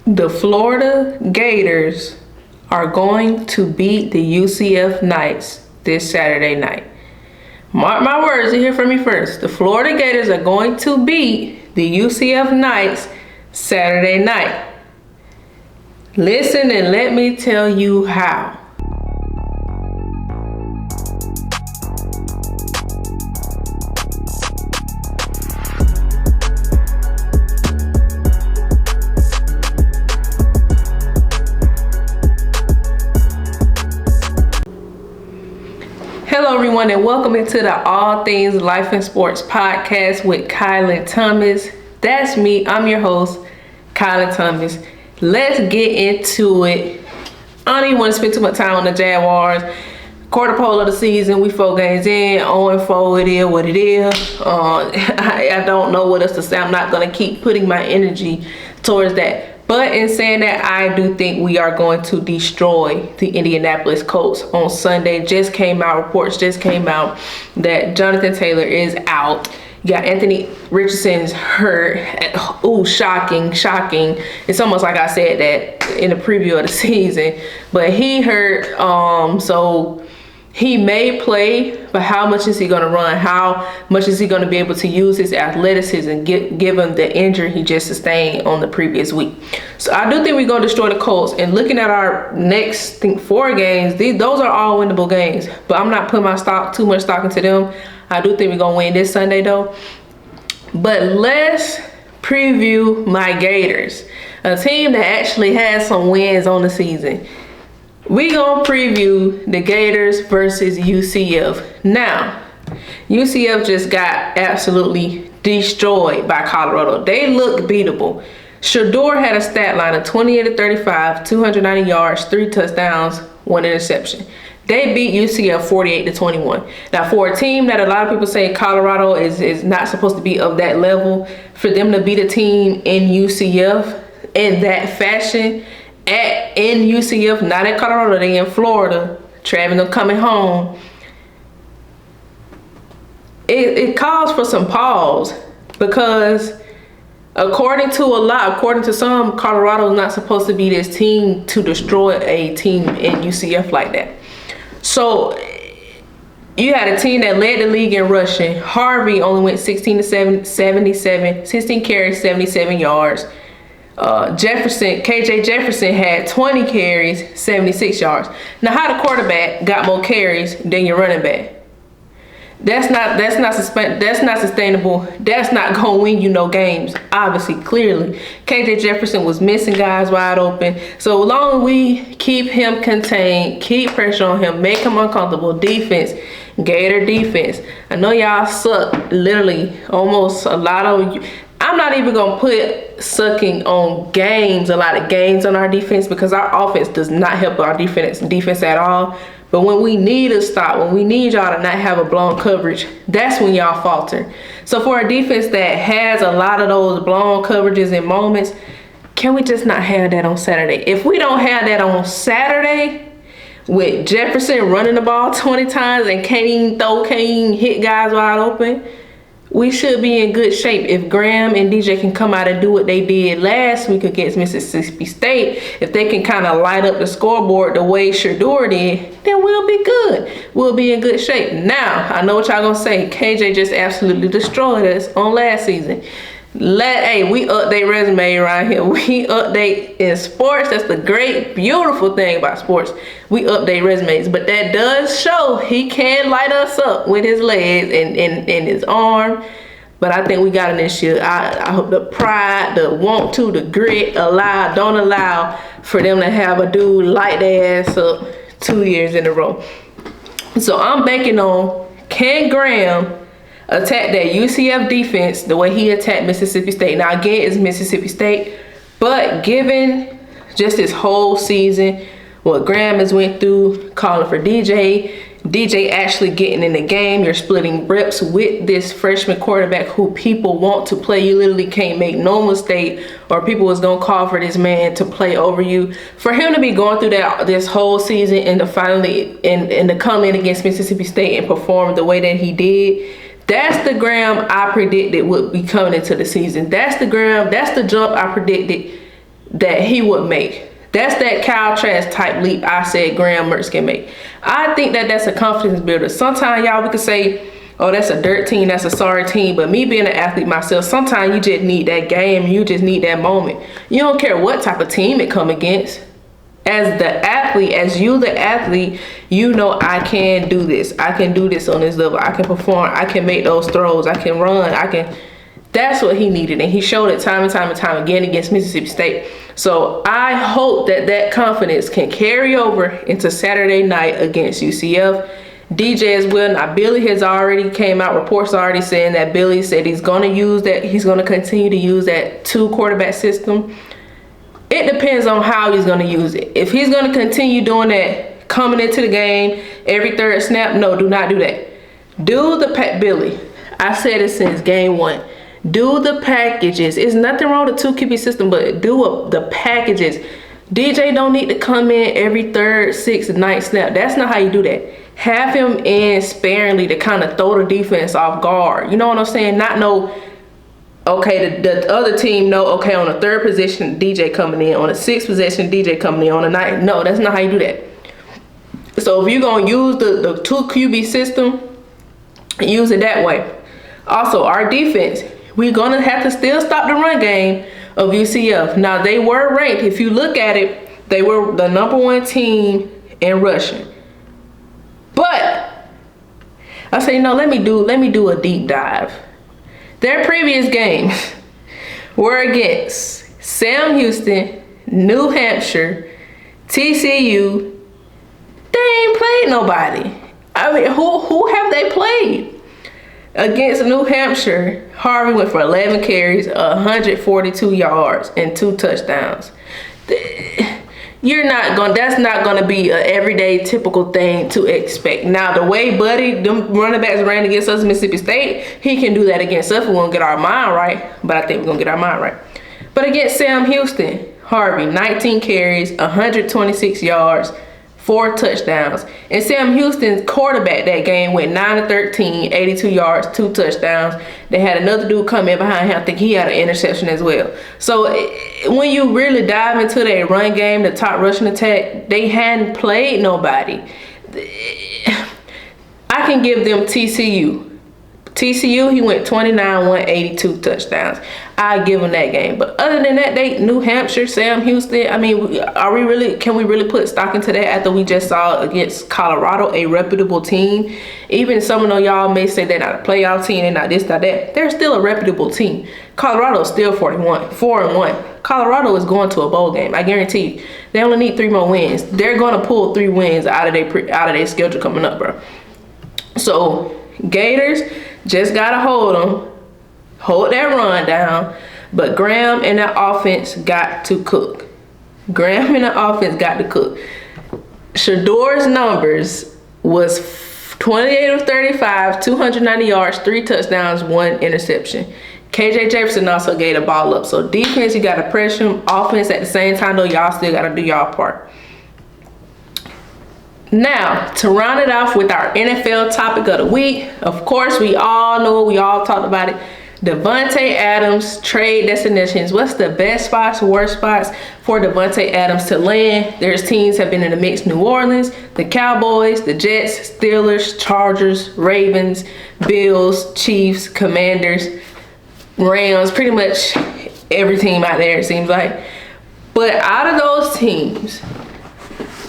The Florida Gators are going to beat the UCF Knights this Saturday night. Mark my words, you hear from me first. The Florida Gators are going to beat the UCF Knights Saturday night. Listen and let me tell you how. Hello everyone and welcome into the All Things Life and Sports podcast with Kylan Thomas. That's me, I'm your host, Kylan Thomas. Let's get into it. I don't even want to spend too much time on the Jaguars. Quarter pole of the season, we 4 games in, 0-4, it is what it is. I don't know what else to say. I'm not going to keep putting my energy towards that. But in saying that, I do think we are going to destroy the Indianapolis Colts on Sunday. Reports just came out that Jonathan Taylor is out. You got Anthony Richardson's hurt. Ooh, shocking. It's almost like I said that in the preview of the season. But he hurt, so he may play, but how much is he going to run? How much is he going to be able to use his athleticism and give him the injury he just sustained on the previous week? So I do think we're going to destroy the Colts. And looking at our next, 4 games, those are all winnable games. But I'm not putting too much stock into them. I do think we're going to win this Sunday, though. But let's preview my Gators, a team that actually has some wins on the season. We gonna preview the Gators versus UCF. Now, UCF just got absolutely destroyed by Colorado. They look beatable. Shador had a stat line of 28-35, 290 yards, 3 touchdowns, 1 interception. They beat UCF 48-21. Now, for a team that a lot of people say Colorado is not supposed to be of that level, for them to beat a team in UCF in that fashion, in UCF, not in Colorado, they in Florida, traveling them coming home. It calls for some pause because according to some, Colorado is not supposed to be this team to destroy a team in UCF like that. So you had a team that led the league in rushing. Harvey only went 16 carries, 77 yards. KJ Jefferson had 20 carries, 76 yards. Now, how the quarterback got more carries than your running back? That's not sustainable. That's not gonna win you no games. Obviously, clearly, KJ Jefferson was missing guys wide open. So long as we keep him contained, keep pressure on him, make him uncomfortable. Defense, Gator defense. I know y'all suck. Literally, almost a lot of you. I'm not even going to put sucking on a lot of games on our defense, because our offense does not help our defense at all. But when we need a stop, when we need y'all to not have a blown coverage, that's when y'all falter. So for a defense that has a lot of those blown coverages and moments, can we just not have that on Saturday? If we don't have that on Saturday, with Jefferson running the ball 20 times and can't even hit guys wide open, we should be in good shape. If Graham and DJ can come out and do what they did last week against Mississippi State, if they can kind of light up the scoreboard the way Shador did, then we'll be good. We'll be in good shape. Now, I know what y'all gonna say. KJ just absolutely destroyed us on last season. We update resume around here. We update in sports. That's the great, beautiful thing about sports. We update resumes, but that does show he can light us up with his legs and his arm. But I think we got an issue. I hope the pride, the want to, the grit, don't allow for them to have a dude light their ass up 2 years in a row. So I'm banking on, can Graham attack that UCF defense the way he attacked Mississippi State? Now, again, it's Mississippi State, but given just this whole season, what Graham has went through, calling for DJ actually getting in the game, you're splitting reps with this freshman quarterback who people want to play. You literally can't make no mistake, or people was gonna call for this man to play over you. For him to be going through this whole season and to finally and to come in against Mississippi State and perform the way that he did, that's the Graham I predicted would be coming into the season. That's the Graham, that's the jump I predicted that he would make. That's that Kyle Trask type leap I said Graham Mertz can make. I think that that's a confidence builder. Sometimes, y'all, we could say, oh, that's a dirt team, that's a sorry team. But me being an athlete myself, sometimes you just need that game. You just need that moment. You don't care what type of team it come against. As the athlete, you know I can do this. I can do this on this level. I can perform. I can make those throws. I can run. That's what he needed. And he showed it time and time and time again against Mississippi State. So I hope that confidence can carry over into Saturday night against UCF. DJ as well. Now Billy has already came out, reports already saying that Billy said he's going to use that. He's going to continue to use that 2 quarterback system. It depends on how he's going to use it. If he's going to continue doing that, coming into the game every third snap, no, do not do that. Billy, I said it since game 1. Do the packages. It's nothing wrong with the 2 QB system, but do the packages. DJ don't need to come in every third, 6th, 9th snap. That's not how you do that. Have him in sparingly to kind of throw the defense off guard. You know what I'm saying? Not know, okay, the other team know, okay, on the 3rd position, DJ coming in. On the 6th position, DJ coming in. On the 9th, no, that's not how you do that. So if you're going to use the 2 QB system, use it that way. Also, our defense, we're going to have to still stop the run game of UCF. Now, they were ranked. If you look at it, they were the #1 team in rushing. But I say, no, let me do a deep dive. Their previous games were against Sam Houston, New Hampshire, TCU. They ain't played nobody. I mean, who have they played? Against New Hampshire, Harvey went for 11 carries, 142 yards, and 2 touchdowns. That's not gonna be an everyday typical thing to expect. Now, the way them running backs ran against us, Mississippi State, he can do that against us. We won't get our mind right, but I think we're gonna get our mind right. But against Sam Houston, Harvey, 19 carries, 126 yards, 4 touchdowns. And Sam Houston's quarterback that game went 9-13, 82 yards, 2 touchdowns. They had another dude come in behind him. I think he had an interception as well. So when you really dive into their run game, the top rushing attack, they hadn't played nobody. I can give them TCU. TCU, he went 29, 182 touchdowns. I give them that game. But other than that, New Hampshire, Sam Houston, I mean, can we really put stock into that after we just saw against Colorado, a reputable team? Even some of y'all may say they're not a playoff team, they're not this, not that. They're still a reputable team. Colorado's still 4-1. Colorado is going to a bowl game. I guarantee you. They only need 3 more wins. They're going to pull 3 wins out of their schedule coming up, bro. So Gators just gotta hold that run down. But Graham and that offense got to cook. Shador's numbers was 28 of 35, 290 yards, 3 touchdowns, 1 interception. KJ Jefferson also gave the ball up. So defense, you gotta pressure him. Offense at the same time, though, y'all still gotta do y'all part. Now, to round it off with our NFL topic of the week, of course, we all know, we all talked about it. Davante Adams trade destinations. What's the best spots, worst spots for Davante Adams to land? There's teams have been in the mix: New Orleans, the Cowboys, the Jets, Steelers, Chargers, Ravens, Bills, Chiefs, Commanders, Rams, pretty much every team out there, it seems like. But out of those teams,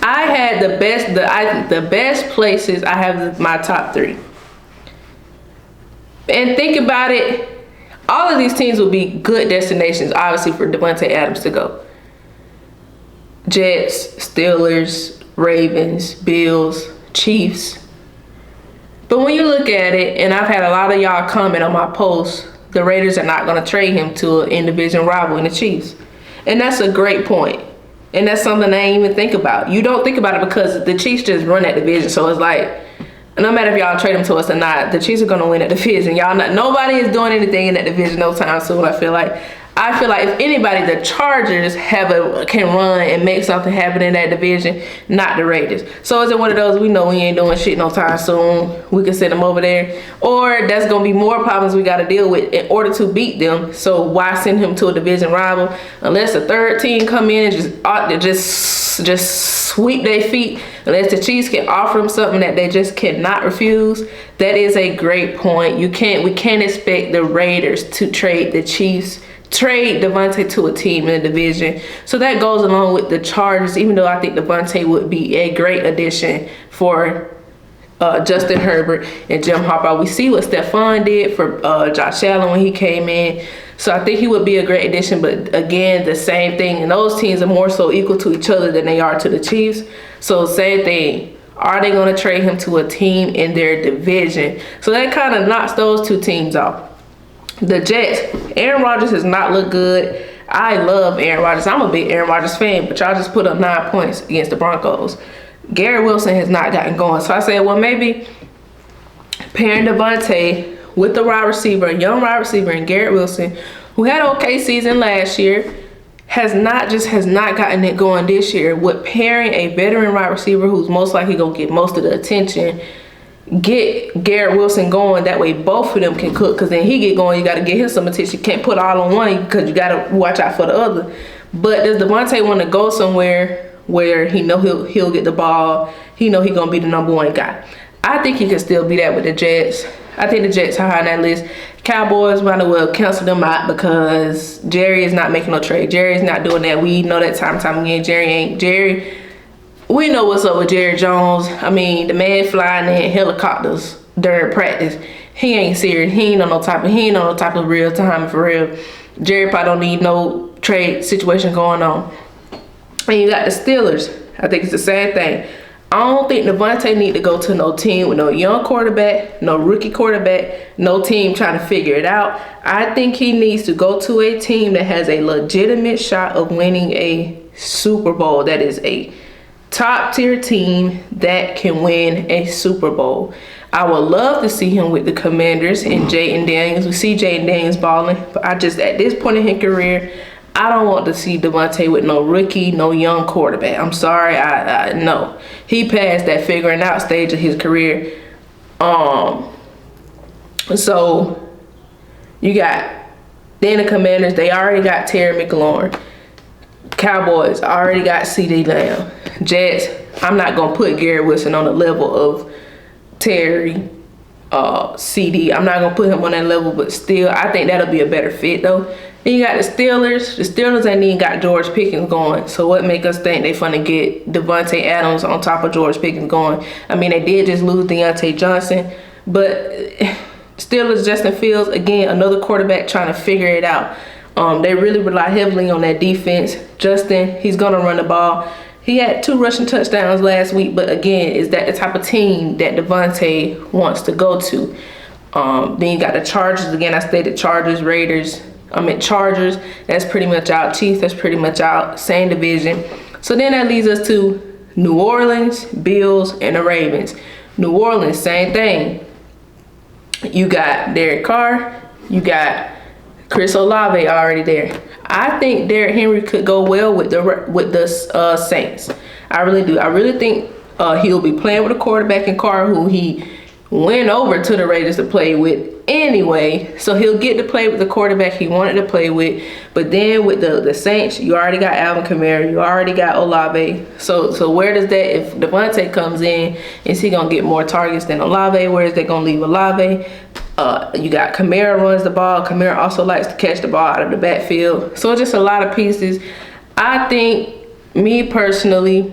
I had the best places. I have my top 3. And think about it, all of these teams will be good destinations, obviously, for Davante Adams to go. Jets, Steelers, Ravens, Bills, Chiefs. But when you look at it, and I've had a lot of y'all comment on my post, the Raiders are not going to trade him to an in-division rival in the Chiefs. And that's a great point. And that's something I ain't even think about. You don't think about it because the Chiefs just run that division. So it's like, no matter if y'all trade them to us or not, the Chiefs are going to win that division. Nobody is doing anything in that division no time soon, I feel like. I feel like if anybody, the Chargers can run and make something happen in that division, not the Raiders. So is it one of those, we know we ain't doing shit no time soon, we can send them over there, or that's gonna be more problems we got to deal with in order to beat them? So why send him to a division rival unless a third team come in and just sweep their feet, unless the Chiefs can offer them something that they just cannot refuse? That is a great point. We can't expect the Raiders to trade Davante to a team in the division. So that goes along with the Chargers, even though I think Davante would be a great addition for Justin Herbert and Jim Harbaugh. We see what Stephon did for Josh Allen when he came in. So I think he would be a great addition. But again, the same thing. And those teams are more so equal to each other than they are to the Chiefs. So same thing. Are they going to trade him to a team in their division? So that kind of knocks those two teams off. The Jets, Aaron Rodgers has not looked good. I love Aaron Rodgers. I'm a big Aaron Rodgers fan, but y'all just put up 9 points against the Broncos. Garrett Wilson has not gotten going. So I said, well, maybe pairing Davante with the wide receiver, a young wide receiver, and Garrett Wilson, who had an okay season last year, has not gotten it going this year. With pairing a veteran wide receiver who's most likely going to get most of the attention, get Garrett Wilson going. That way both of them can cook, because then he get going, you got to get him some attention. You can't put all on one because you got to watch out for the other. But does Davante want to go somewhere where he know he'll get the ball, he know he going to be the number one guy? I think he can still be that with the Jets. I think the Jets are high on that list. Cowboys might as well cancel them out because Jerry is not making no trade. Jerry's not doing that. We know that time again. Jerry. We know what's up with Jerry Jones. I mean, the man flying in helicopters during practice. He ain't serious. He ain't on no type of real time for real. Jerry probably don't need no trade situation going on. And you got the Steelers. I think it's the same thing. I don't think Davante need to go to no team with no young quarterback, no rookie quarterback, no team trying to figure it out. I think he needs to go to a team that has a legitimate shot of winning a Super Bowl. That is a top tier team that can win a Super Bowl. I would love to see him with the Commanders and Jayden Daniels. We see Jayden Daniels balling, but at this point in his career, I don't want to see Davante with no rookie, no young quarterback. I'm sorry, I no. He passed that figuring out stage of his career. So you got then the Commanders. They already got Terry McLaurin. Cowboys already got CeeDee Lamb. Jets, I'm not gonna put Garrett Wilson on the level of Terry, CD. I'm not gonna put him on that level, but still, I think that'll be a better fit though. Then you got the Steelers. The Steelers ain't even got George Pickens going. So what make us think they finna get Davante Adams on top of George Pickens going? I mean, they did just lose Deontay Johnson, but Steelers, Justin Fields, again, another quarterback trying to figure it out. They really rely heavily on that defense. Justin, he's gonna run the ball. He had 2 rushing touchdowns last week, but again, is that the type of team that Davante wants to go to? Then you got the Chargers. Again, I stated Chargers, Raiders. Chargers, that's pretty much out. Chiefs, that's pretty much out. Same division. So then that leads us to New Orleans, Bills, and the Ravens. New Orleans, same thing. You got Derek Carr. You got Chris Olave already there. I think Derrick Henry could go well with the Saints. I really do. I really think he'll be playing with a quarterback in Carr who he went over to the Raiders to play with anyway. So he'll get to play with the quarterback he wanted to play with. But then with the Saints, you already got Alvin Kamara. You already got Olave. So where does that, if Davante comes in, is he going to get more targets than Olave? Where is they going to leave Olave? You got Kamara runs the ball. Kamara also likes to catch the ball out of the backfield. So it's just a lot of pieces. I think, me personally,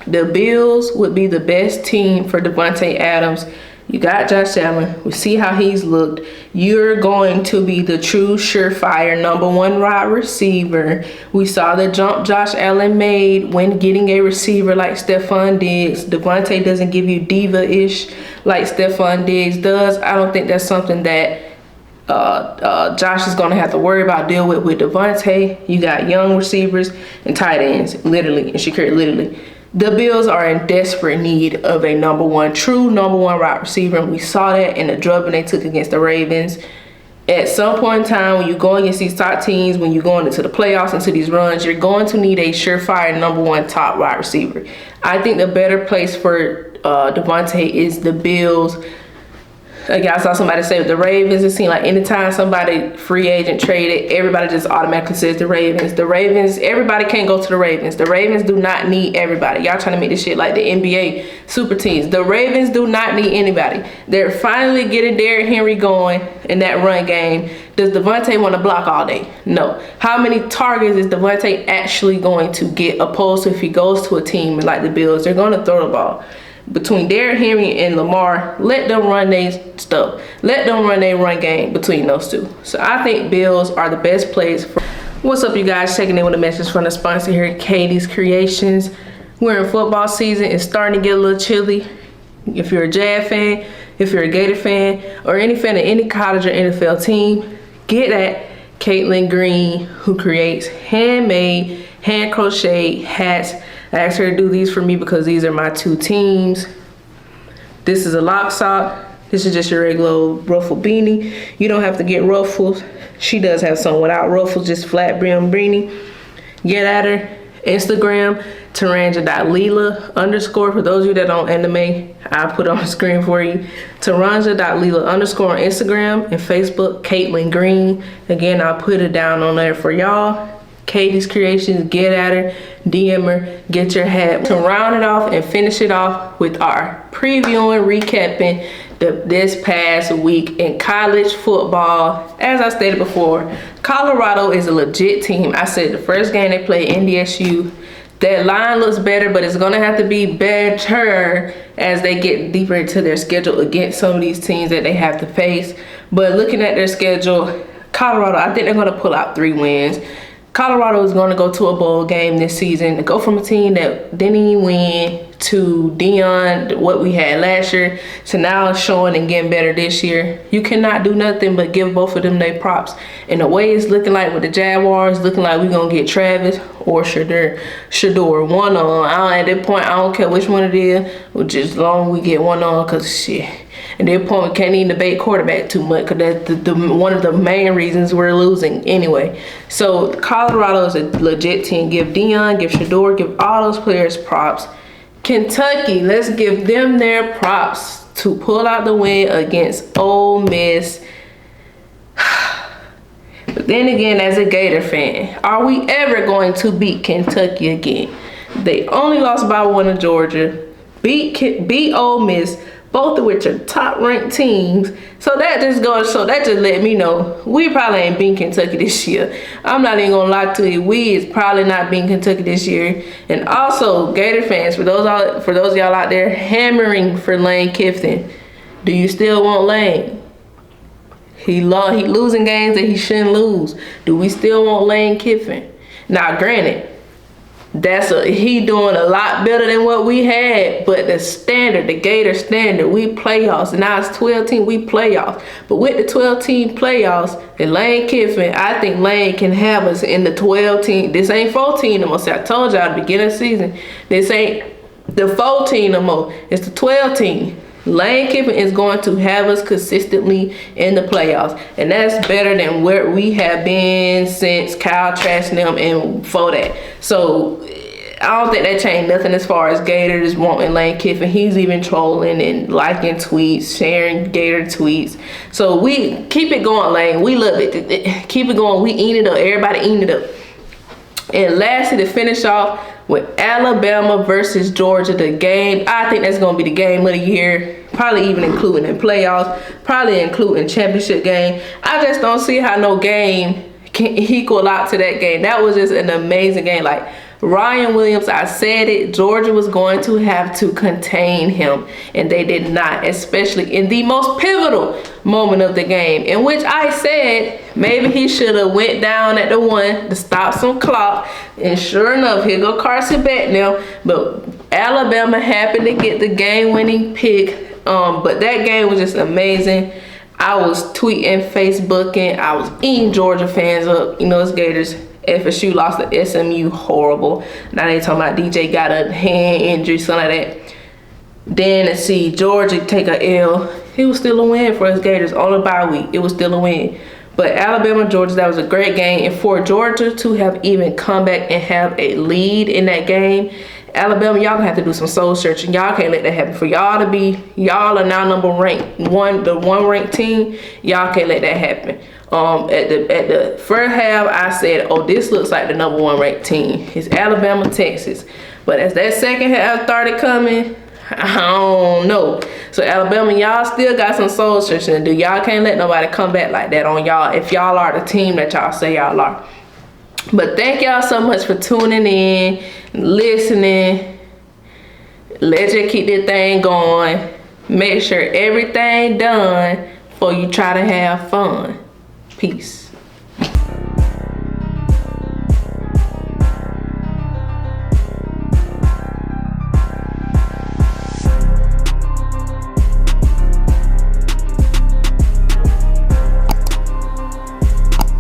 the Bills would be the best team for Davante Adams. You got Josh Allen. We see how he's looked. You're going to be the true surefire number 1 wide receiver. We saw the jump Josh Allen made when getting a receiver like Stephon Diggs. Davante doesn't give you diva-ish like Stephon Diggs does. I don't think that's something that Josh is going to have to worry about deal with Davante. You got young receivers and tight ends, literally, and Shakir, literally. The Bills are in desperate need of a true number one wide receiver. And we saw that in the drubbing they took against the Ravens. At some point in time, when you're going against these top teams, when you're going into the playoffs, into these runs, you're going to need a surefire number one top wide receiver. I think the better place for Davante is the Bills. Like I saw somebody say the Ravens. It seemed like anytime somebody free agent traded, everybody just automatically says the Ravens. The Ravens, everybody can't go to the Ravens. The Ravens do not need everybody. Y'all trying to make this shit like the NBA super teams. The Ravens do not need anybody. They're finally getting Derrick Henry going in that run game. Does Davante want to block all day? No. How many targets is Davante actually going to get, opposed to if he goes to a team like the Bills? They're going to throw the ball. Between Derrick Henry and Lamar, let them run their stuff. Let them run their run game between those two. So I think Bills are the best place for. What's up, you guys? Checking in with a message from the sponsor here, Katie's Creations. We're in football season. It's starting to get a little chilly. If you're a Jag fan, if you're a Gator fan, or any fan of any college or NFL team, get at Caitlin Green, who creates handmade, hand crocheted hats. I asked her to do these for me because these are my two teams. This is a lock sock. This is just your regular ruffle beanie. You don't have to get ruffles. She does have some without ruffles, just flat brim beanie. Get at her. Instagram, Taranja.Leela_. For those of you that don't anime, I'll put it on the screen for you. Taranja.Leela_ on Instagram, and Facebook, Caitlin Green. Again, I'll put it down on there for y'all. Katie's Creations, get at her, DM her, get your hat. To round it off and finish it off with our previewing, recapping this past week in college football. As I stated before, Colorado is a legit team. I said the first game they played, NDSU, that line looks better, but it's going to have to be better as they get deeper into their schedule against some of these teams that they have to face. But looking at their schedule, Colorado, I think they're going to pull out 3 wins. Colorado is going to go to a bowl game this season, to go from a team that didn't even win to Dion, what we had last year, to now showing and getting better this year. You cannot do nothing but give both of them their props. And the way it's looking like with the Jaguars, looking like we're going to get Travis or Shador, one on. At that point, I don't care which one it is, just as long as we get one on, because shit. At that point, we can't even debate quarterback too much, because that's one of the main reasons we're losing anyway. So Colorado is a legit team. Give Dion, give Shador, give all those players props. Kentucky, let's give them their props to pull out the win against Ole Miss. But then again, as a Gator fan, are we ever going to beat Kentucky again? They only lost by 1 to Georgia, beat Ole Miss, both of which are top-ranked teams. So that just let me know we probably ain't beating Kentucky this year. I'm not even gonna lie to you. We is probably not beating Kentucky this year. And also, Gator fans, for those of y'all out there hammering for Lane Kiffin, do you still want Lane? He losing games that he shouldn't lose. Do we still want Lane Kiffin? Now, granted, he doing a lot better than what we had, but the standard, the Gator standard, we playoffs. And now it's 12 team, we playoffs. But with the 12 team playoffs, and Lane Kiffin, I think Lane can have us in the 12 team. This ain't 14 no more. See, I told y'all at the beginning of the season, this ain't the 14 no more. It's the 12 team. Lane Kiffin is going to have us consistently in the playoffs. And that's better than where we have been since Kyle Trask and them and before that. So I don't think that changed nothing as far as Gators wanting Lane Kiffin. He's even trolling and liking tweets, sharing Gator tweets. So we keep it going, Lane. We love it. Keep it going. We eat it up. Everybody eating it up. And lastly, to finish off with Alabama versus Georgia, the game, I think that's going to be the game of the year, probably even including in playoffs, probably including championship game. I just don't see how no game can equal out to that game. That was just an amazing game. Like Ryan Williams, I said it, Georgia was going to have to contain him, and they did not, especially in the most pivotal moment of the game, in which I said maybe he should have went down at the 1 to stop some clock. And sure enough, here go Carson back now. But Alabama happened to get the game-winning pick. But that game was just amazing. I was tweeting, Facebooking. I was eating Georgia fans up. You know, it's Gators. FSU lost to SMU, horrible. Now they talking about DJ got a hand injury, something like that. Then to see Georgia take a L, it was still a win for us Gators on a bye week. It was still a win. But Alabama, Georgia, that was a great game. And for Georgia to have even come back and have a lead in that game, Alabama, y'all gonna have to do some soul searching. Y'all can't let that happen. For y'all to be, y'all are now the one ranked team. Y'all can't let that happen. At the first half, I said, oh, this looks like the number 1 ranked team. It's Alabama, Texas. But as that second half started coming, I don't know. So Alabama, y'all still got some soul searching to do. Y'all can't let nobody come back like that on y'all if y'all are the team that y'all say y'all are. But thank y'all so much for tuning in, listening. Let's just keep this thing going. Make sure everything done before you try to have fun. Peace.